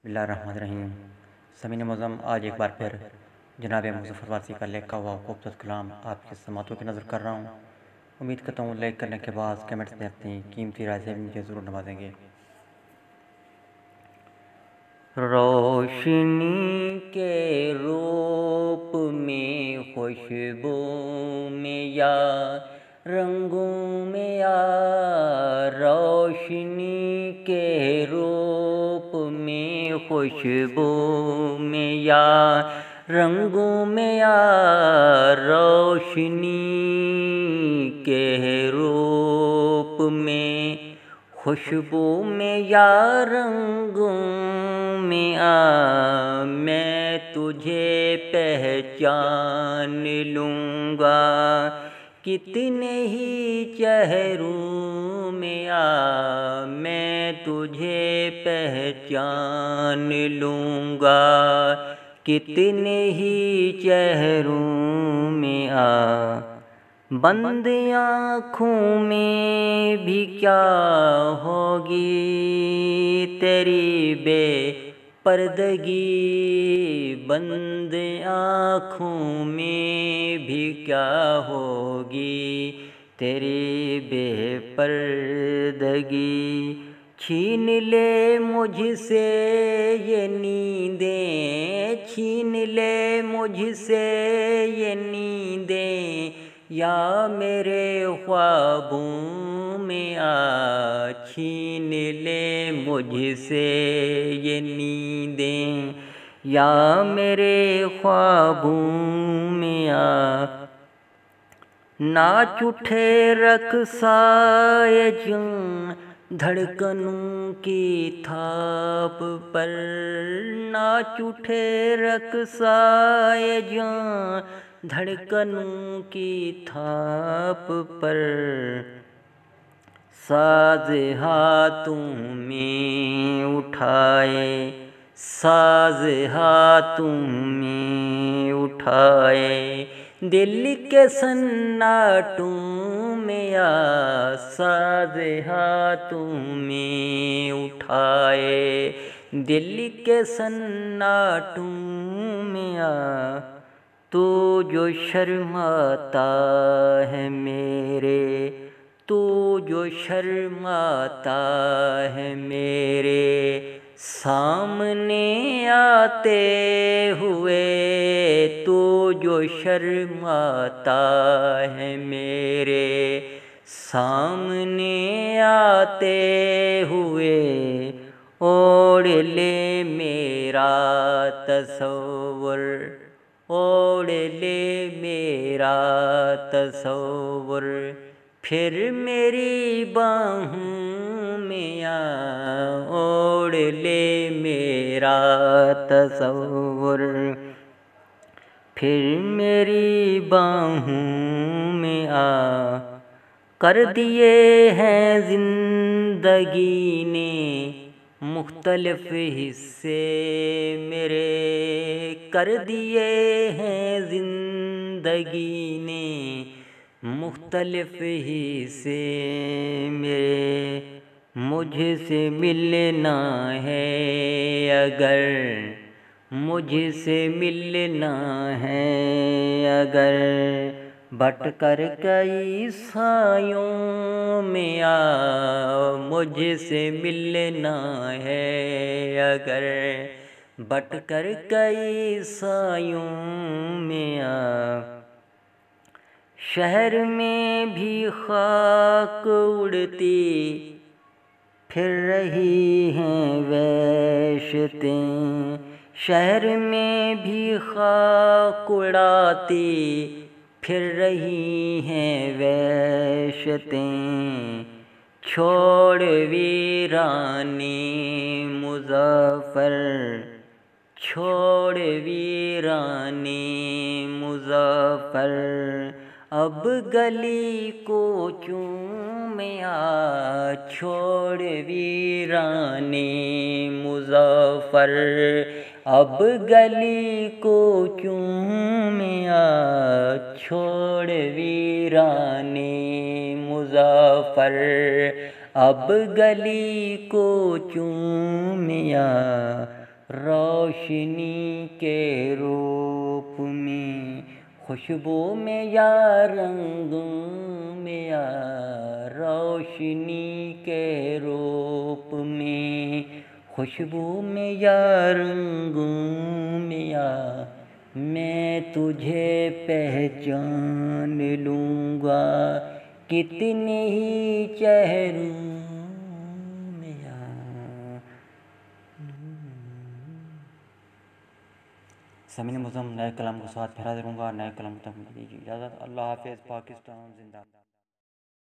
بسم اللہ الرحمن الرحیم۔ سامعین معظم، آج ایک بار پھر جناب مظفر وارثی کا لکھا ہوا خوبصورت کلام آپ کے سماعتوں کی نظر کر رہا ہوں۔ امید کرتا ہوں لائک کرنے کے بعد کمنٹس میں اپنی قیمتی رائے سے مجھے ضرور نوازیں گے۔ روشنی کے روپ میں، خوشبو میں یا رنگوں میں یا، روشنی کے روپ میں، خوشبو میں یا رنگوں میں یا، روشنی کے روپ میں، خوشبو میں یا رنگوں میں آ، میں تجھے پہچان لوں گا، کتنے ہی چہروں میں آ، میں تجھے پہچان لوں گا، کتنے ہی چہروں میں آ۔ بند آنکھوں میں بھی کیا ہوگی تیری بے پردگی، بند آنکھوں میں بھی کیا ہوگی تیری بے پردگی، چھین لے مجھ سے یہ نیندیں، چھین لے مجھ سے یہ نیندیں، یا میرے خوابوں میں آ، چھین لے مجھ سے یہ نیندیں، یا میرے خوابوں میں آ۔ ناچ اٹھے رقصائے جاں دھڑکنوں کی تھاپ پر، ناچ اٹھے رقصائے جاں دھڑکنوں کی تھاپ پر، ساز ہاتھوں میں اٹھائے، ساز ہاتھوں میں اٹھائے، دل کے سناٹوں میں آ، ساز ہاتھوں میں اٹھائے، دل کے سناٹوں میں آ۔ تو جو شرماتا ہے میرے، تو جو شرماتا ہے میرے سامنے آتے ہوئے، تو جو شرماتا ہے میرے سامنے آتے ہوئے، اوڑھ لے میرا تصور، اوڑھ لے میرا تصور، پھر میری باہوں میں آ، اوڑھ لے میرا تصور، پھر میری باہوں میں آ۔ کر دیے ہیں زندگی نے مختلف حصے میرے، کر دیے ہیں زندگی نے مختلف حصے میرے، مجھ سے ملنا ہے اگر، مجھ سے ملنا ہے اگر، بٹ کر کئی سایوں میں آ، مجھ سے ملنا ہے اگر، بٹ کر کئی سایوں میں آ۔ شہر میں بھی خاک اڑتی پھر رہی ہیں وحشتیں، شہر میں بھی خاک اڑاتی پھر رہی ہیں وحشتیں، چھوڑ ویرانے مظفر، چھوڑ ویرانے مظفر، اب گلی کوچوں میں آ، چھوڑ ویرانے مظفر، اب گلی کوچوں میں آ، چھوڑ ویرانے مظفر، اب گلی کوچوں میں آ۔ روشنی کے روپ میں، خوشبو میں یا رنگ میں یا، روشنی کے روپ میں، خوشبو میں یا رنگ میں یا، میں تجھے پہچان لوں گا کتنے ہی چہروں میں یا۔ سامعین معظم، نئے کلام کے ساتھ پھر حاضر ہوں گا، نئے کلام تک مجھے دیجیے اجازت۔ اللہ حافظ، پاکستان زندہ باد۔